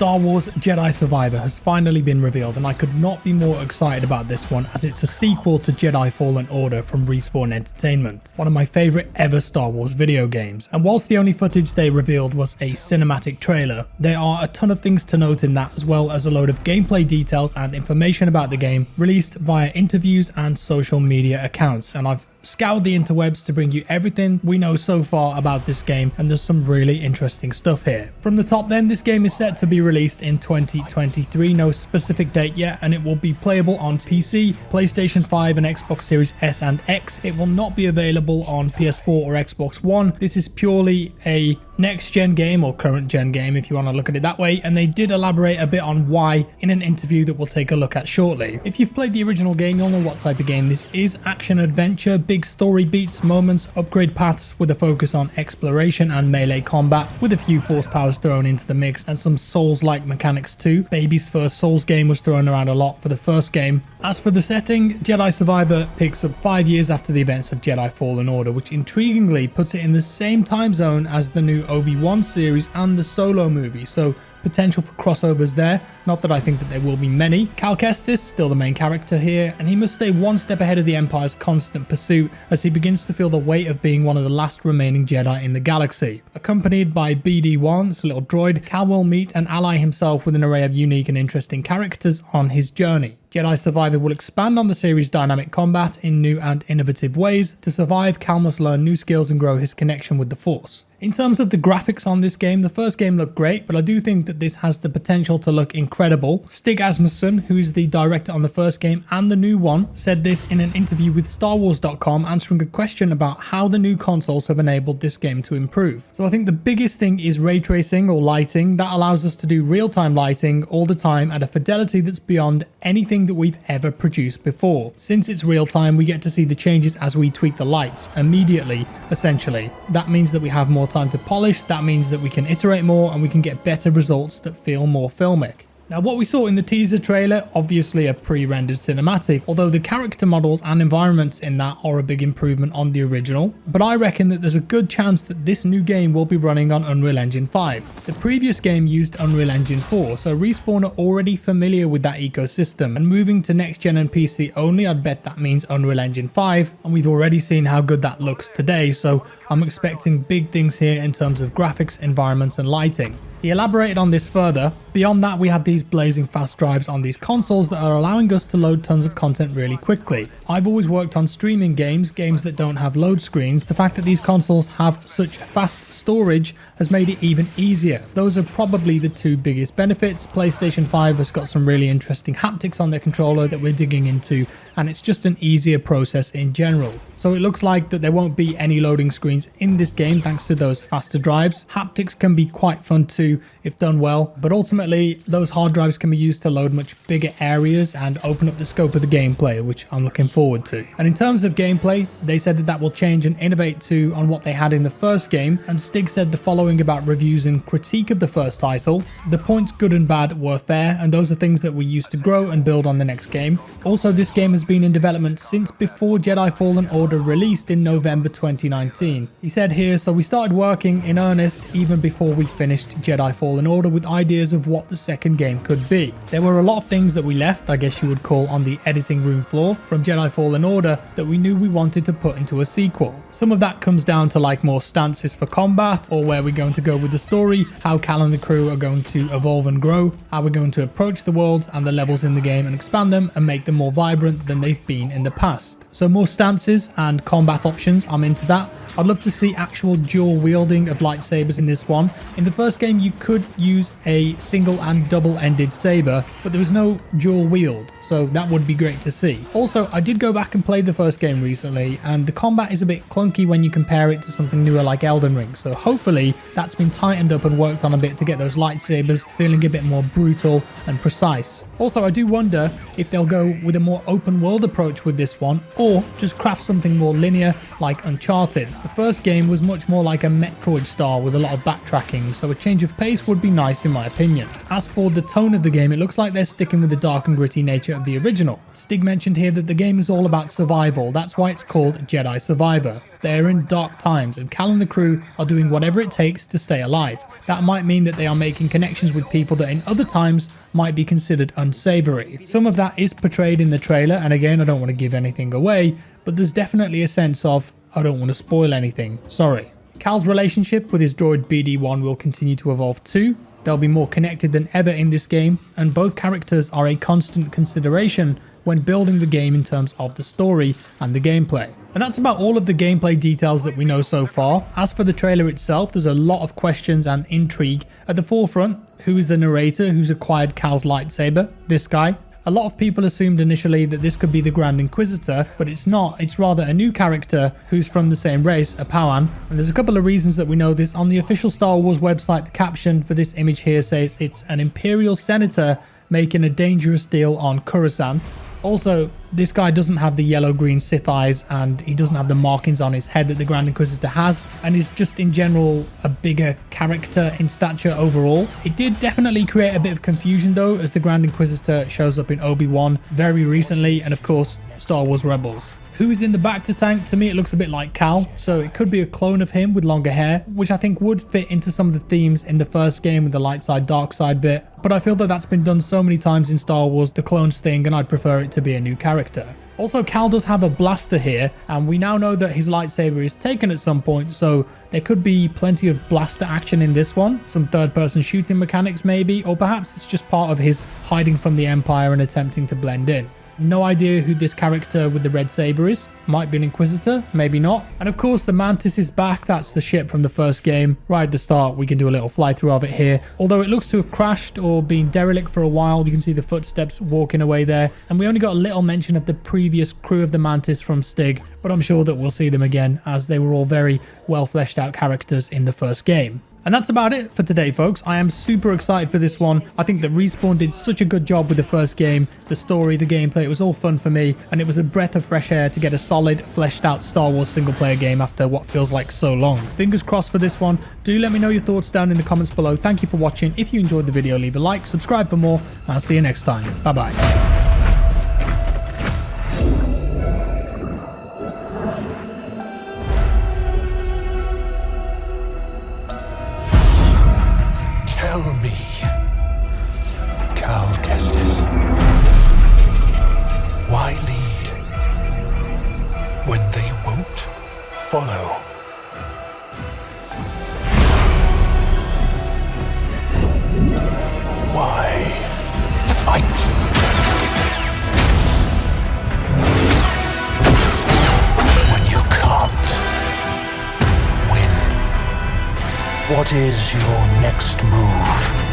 Star Wars Jedi Survivor has finally been revealed, and I could not be more excited about this one, as it's a sequel to Jedi Fallen Order from Respawn Entertainment, one of my favourite ever Star Wars video games. And whilst the only footage they revealed was a cinematic trailer, there are a ton of things to note in that, as well as a load of gameplay details and information about the game released via interviews and social media accounts. And I've scoured the interwebs to bring you everything we know so far about this game, and there's some really interesting stuff here. From the top then, this game is set to be released in 2023, no specific date yet, and it will be playable on PC, PlayStation 5 and Xbox Series S and X. It will not be available on PS4 or Xbox One. This is purely a next gen game, or current gen game if you want to look at it that way, and they did elaborate a bit on why in an interview that we'll take a look at shortly. If you've played the original game, you'll know what type of game this is. Action adventure, big story beats, moments, upgrade paths with a focus on exploration and melee combat, with a few force powers thrown into the mix and some Souls-like mechanics too. Baby's first Souls game was thrown around a lot for the first game. As for the setting, Jedi Survivor picks up 5 years after the events of Jedi Fallen Order, which intriguingly puts it in the same time zone as the new Obi-Wan series and the Solo movie, so potential for crossovers there. Not that I think that there will be many. Cal Kestis, still the main character here, and he must stay one step ahead of the Empire's constant pursuit as he begins to feel the weight of being one of the last remaining Jedi in the galaxy. Accompanied by BD-1, it's a little droid, Cal will meet and ally himself with an array of unique and interesting characters on his journey. Jedi Survivor will expand on the series' dynamic combat in new and innovative ways. To survive, Cal must learn new skills and grow his connection with the Force. In terms of the graphics on this game, the first game looked great, but I do think that this has the potential to look incredible. Stig Asmussen, who is the director on the first game and the new one, said this in an interview with StarWars.com, answering a question about how the new consoles have enabled this game to improve. So I think the biggest thing is ray tracing, or lighting. That allows us to do real-time lighting all the time at a fidelity that's beyond anything that we've ever produced before. Since it's real time, we get to see the changes as we tweak the lights immediately, essentially. That means that we have more time to polish, that means that we can iterate more and we can get better results that feel more filmic. Now, what we saw in the teaser trailer, obviously a pre-rendered cinematic, although the character models and environments in that are a big improvement on the original, but I reckon that there's a good chance that this new game will be running on Unreal Engine 5. The previous game used Unreal Engine 4, so Respawn are already familiar with that ecosystem, and moving to next gen and PC only, I'd bet that means Unreal Engine 5, and we've already seen how good that looks today, so I'm expecting big things here in terms of graphics, environments and lighting. He elaborated on this further. Beyond that, we have these blazing fast drives on these consoles that are allowing us to load tons of content really quickly. I've always worked on streaming games that don't have load screens. The fact that these consoles have such fast storage has made it even easier. Those are probably the two biggest benefits. PlayStation 5 has got some really interesting haptics on their controller that we're digging into, and it's just an easier process in general. So it looks like that there won't be any loading screens in this game thanks to those faster drives. Haptics can be quite fun too if done well, but ultimately those hard drives can be used to load much bigger areas and open up the scope of the gameplay, which I'm looking forward to. And in terms of gameplay, they said that that will change and innovate too on what they had in the first game, and Stig said the following about reviews and critique of the first title: the points good and bad were fair, and those are things that we used to grow and build on the next game. Also, this game has been in development since before Jedi Fallen Order released in November 2019. He said here, so we started working in earnest even before we finished Jedi Fallen Order with ideas of what the second game could be. There were a lot of things that we left, I guess you would call, on the editing room floor from Jedi Fallen Order that we knew we wanted to put into a sequel. Some of that comes down to like more stances for combat, or where we're going to go with the story, how Cal and the crew are going to evolve and grow, how we're going to approach the worlds and the levels in the game and expand them and make them more vibrant than they've been in the past. So more stances and combat options, I'm into that. I'd love to see actual dual wielding of lightsabers in this one. In the first game you could use a single and double-ended saber, but there was no dual wield, so that would be great to see. Also, I did go back and play the first game recently, and the combat is a bit clunky when you compare it to something newer like Elden Ring, so hopefully that's been tightened up and worked on a bit to get those lightsabers feeling a bit more brutal and precise. Also, I do wonder if they'll go with a more open world approach with this one, or just craft something more linear like Uncharted. The first game was much more like a Metroid style with a lot of backtracking, so a change of pace would be nice in my opinion. As for the tone of the game, it looks like they're sticking with the dark and gritty nature of the original. Stig mentioned here that the game is all about survival, that's why it's called Jedi Survivor. They're in dark times and Cal and the crew are doing whatever it takes to stay alive. That might mean that they are making connections with people that in other times might be considered unsavory. Some of that is portrayed in the trailer, and again I don't want to give anything away, but there's definitely a sense of I don't want to spoil anything, sorry. Cal's relationship with his droid BD-1 will continue to evolve too. They'll be more connected than ever in this game, and both characters are a constant consideration when building the game in terms of the story and the gameplay. And that's about all of the gameplay details that we know so far. As for the trailer itself, there's a lot of questions and intrigue. At the forefront, who is the narrator who's acquired Cal's lightsaber? This guy. A lot of people assumed initially that this could be the Grand Inquisitor, but it's not. It's rather a new character who's from the same race, a Pau'an. And there's a couple of reasons that we know this. On the official Star Wars website, the caption for this image here says it's an Imperial Senator making a dangerous deal on Coruscant. Also, this guy doesn't have the yellow-green Sith eyes, and he doesn't have the markings on his head that the Grand Inquisitor has, and is just in general a bigger character in stature overall. It did definitely create a bit of confusion though, as the Grand Inquisitor shows up in Obi-Wan very recently, and of course Star Wars Rebels. Who is in the back to tank? To me it looks a bit like Cal, so it could be a clone of him with longer hair, which I think would fit into some of the themes in the first game with the light side dark side bit, but I feel that that's been done so many times in Star Wars, the clones thing, and I'd prefer it to be a new character. Also, Cal does have a blaster here, and we now know that his lightsaber is taken at some point, so there could be plenty of blaster action in this one, some third-person shooting mechanics maybe, or perhaps it's just part of his hiding from the Empire and attempting to blend in. No idea who this character with the red saber is. Might be an Inquisitor, maybe not. And of course the Mantis is back. That's the ship from the first game. Right at the start we can do a little fly through of it here. Although it looks to have crashed or been derelict for a while, you can see the footsteps walking away there. And we only got a little mention of the previous crew of the Mantis from Stig, but I'm sure that we'll see them again as they were all very well fleshed out characters in the first game. And that's about it for today, folks. I am super excited for this one. I think that Respawn did such a good job with the first game. The story, the gameplay, it was all fun for me. And it was a breath of fresh air to get a solid, fleshed out Star Wars single player game after what feels like so long. Fingers crossed for this one. Do let me know your thoughts down in the comments below. Thank you for watching. If you enjoyed the video, leave a like, subscribe for more, and I'll see you next time. Bye-bye. Tell me, Cal Kestis, why lead when they won't follow? Why fight when you can't win? What is your next move?